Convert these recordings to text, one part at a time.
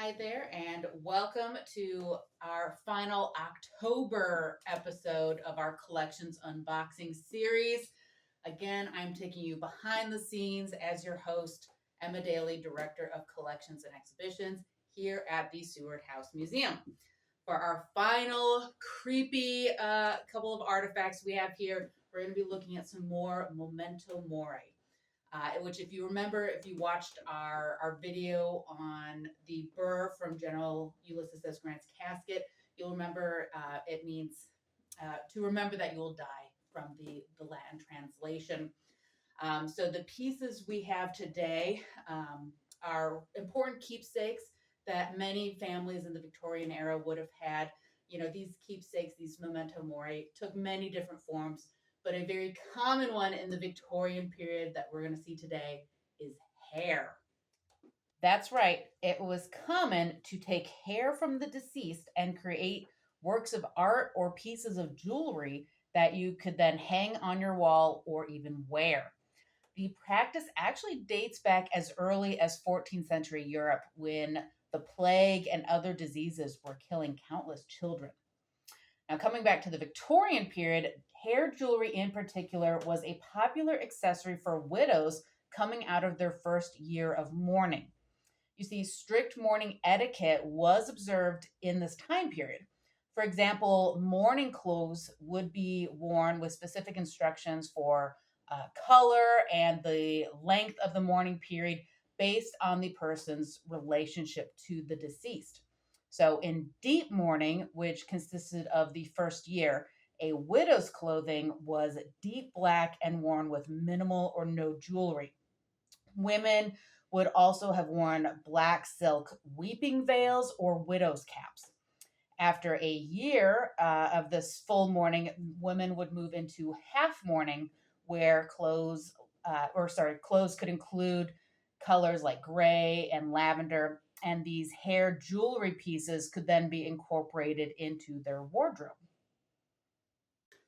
Hi there, and welcome to our final October episode of our Collections Unboxing series. Again, I'm taking you behind the scenes as your host, Emma Daly, Director of Collections and Exhibitions here at the Seward House Museum. For our final creepy couple of artifacts we have here, we're going to be looking at some more memento mori. Which, if you remember, if you watched our video on the burr from General Ulysses S. Grant's casket, you'll remember it means to remember that you will die from the Latin translation. So the pieces we have today are important keepsakes that many families in the Victorian era would have had. You know, these keepsakes, these memento mori, took many different forms, but a very common one in the Victorian period that we're going to see today is hair. That's right. It was common to take hair from the deceased and create works of art or pieces of jewelry that you could then hang on your wall or even wear. The practice actually dates back as early as 14th century Europe when the plague and other diseases were killing countless children. Now, coming back to the Victorian period, hair jewelry in particular was a popular accessory for widows coming out of their first year of mourning. You see, strict mourning etiquette was observed in this time period. For example, mourning clothes would be worn with specific instructions for color and the length of the mourning period based on the person's relationship to the deceased. So, in deep mourning, which consisted of the first year, a widow's clothing was deep black and worn with minimal or no jewelry. Women would also have worn black silk weeping veils or widow's caps. After a year of this full mourning, women would move into half mourning, where clothes could include colors like gray and lavender, and these hair jewelry pieces could then be incorporated into their wardrobe.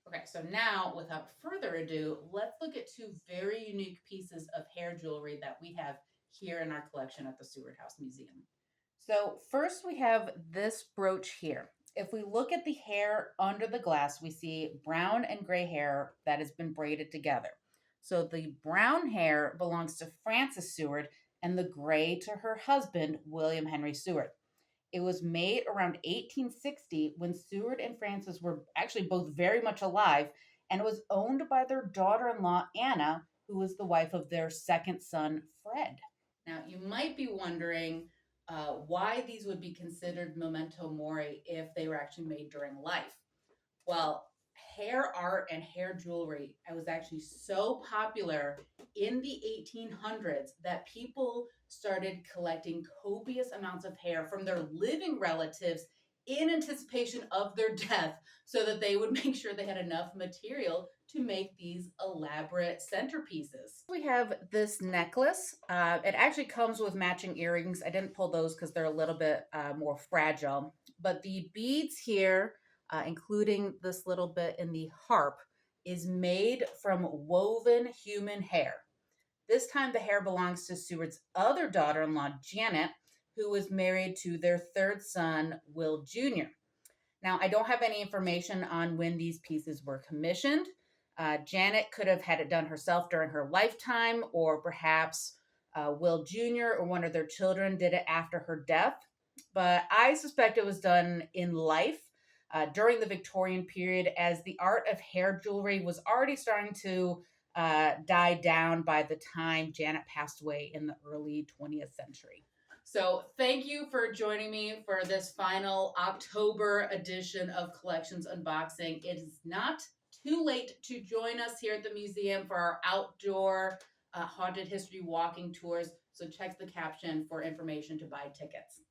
Okay, so now without further ado, let's look at two very unique pieces of hair jewelry that we have here in our collection at the Seward House Museum. So, first we have this brooch here. If we look at the hair under the glass, we see brown and gray hair that has been braided together. So, the brown hair belongs to Frances Seward and the gray to her husband, William Henry Seward. It was made around 1860 when Seward and Frances were actually both very much alive, and it was owned by their daughter in law, Anna, who was the wife of their second son, Fred. Now, you might be wondering why these would be considered memento mori if they were actually made during life. Well, hair art and hair jewelry was actually so popular in the 1800s that people started collecting copious amounts of hair from their living relatives in anticipation of their death so that they would make sure they had enough material to make these elaborate centerpieces. We have this necklace. It actually comes with matching earrings. I didn't pull those because they're a little bit more fragile, but the beads here, including this little bit in the harp, is made from woven human hair. This time, the hair belongs to Seward's other daughter in law, Janet, who was married to their third son, Will Jr. Now, I don't have any information on when these pieces were commissioned. Janet could have had it done herself during her lifetime, or perhaps Will Jr. or one of their children did it after her death. But I suspect it was done in life during the Victorian period, as the art of hair jewelry was already starting to die down by the time Janet passed away in the early 20th century. So thank you for joining me for this final October edition of Collections Unboxing. It is not too late to join us here at the museum for our outdoor haunted history walking tours. So check the caption for information to buy tickets.